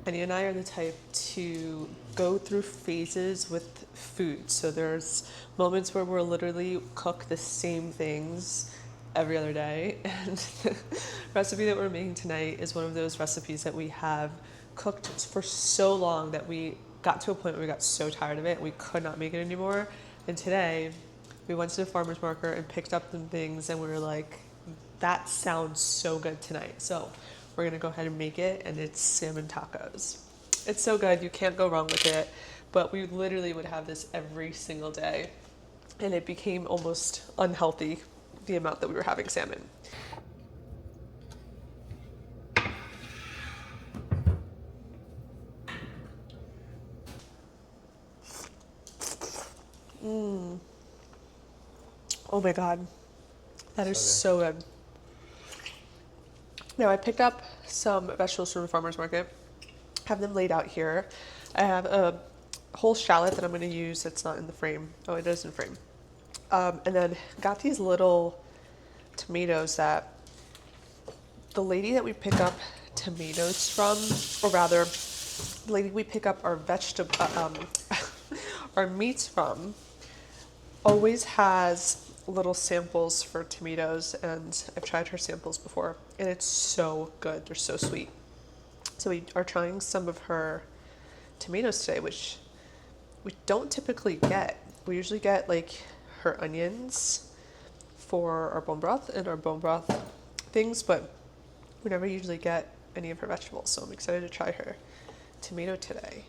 Penny and I are the type to go through phases with food. So there's moments where we'll literally cook the same things every other day. And the recipe that we're making tonight is one of those recipes that we have cooked for so long that we got to a point where we got so tired of it, we could not make it anymore. And today we went to the farmer's market and picked up some things and we were like, that sounds so good tonight. So we're gonna go ahead and make it, and it's salmon tacos. It's so good, you can't go wrong with it, but we literally would have this every single day, and it became almost unhealthy, the amount that we were having salmon. Oh my God, that is so good. Now I picked up some vegetables from the farmer's market, have them laid out here. I have a whole shallot that I'm going to use that's not in the frame. Oh, it is in frame. And then got these little tomatoes that the lady that we pick up tomatoes from, or rather, the lady we pick up our our meats from, always has little samples for tomatoes, and I've tried her samples before, and it's so good. They're so sweet. So we are trying some of her tomatoes today, which we don't typically get. We usually get like her onions for our bone broth and our bone broth things, but we never usually get any of her vegetables. So I'm excited to try her tomato today.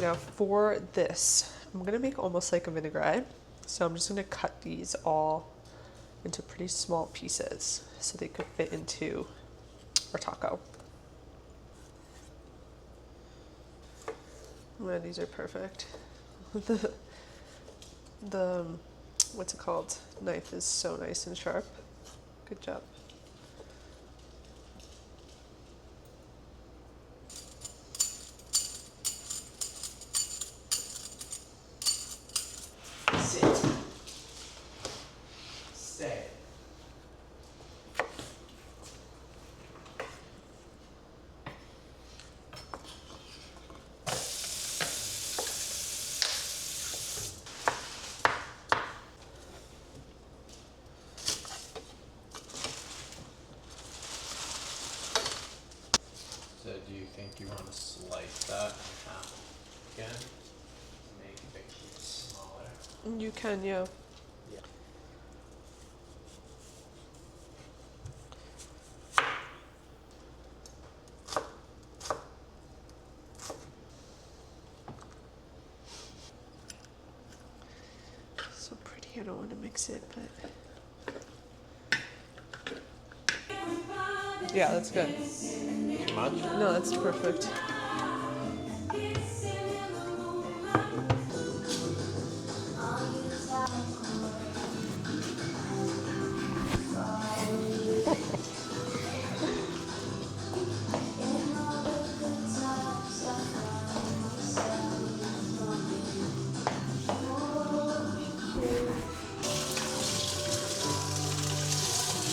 Now for this, I'm gonna make almost like a vinaigrette. So I'm just gonna cut these all into pretty small pieces so they could fit into our taco. Man, these are perfect. the what's it called? Knife is so nice and sharp. Good job. Sit. Stay. So do you think you want to slice that in half again to make the cubes smaller? You can, yeah. Yeah. So pretty. I don't want to mix it, but yeah, that's good. Too much? No, that's perfect.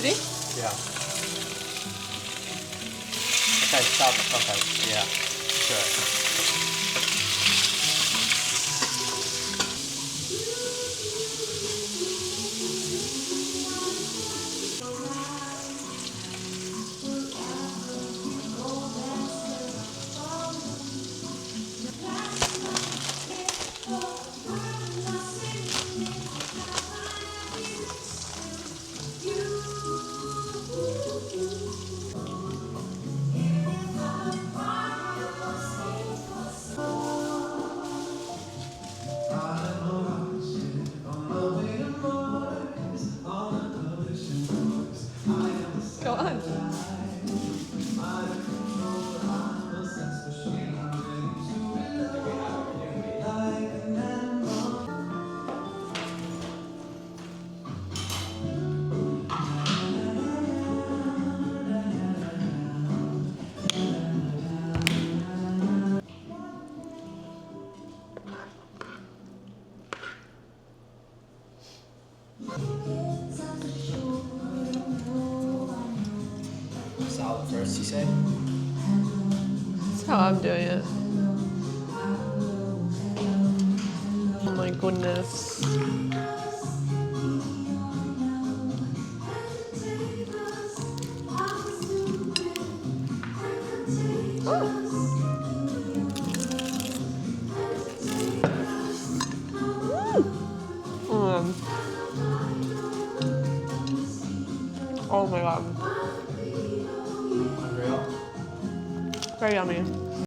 Ready? Yeah. Okay, stop. Okay, yeah. Good. Go on. Salad first, you say? how I'm doing it. Oh my goodness. Oh my god. Unreal. Very yummy.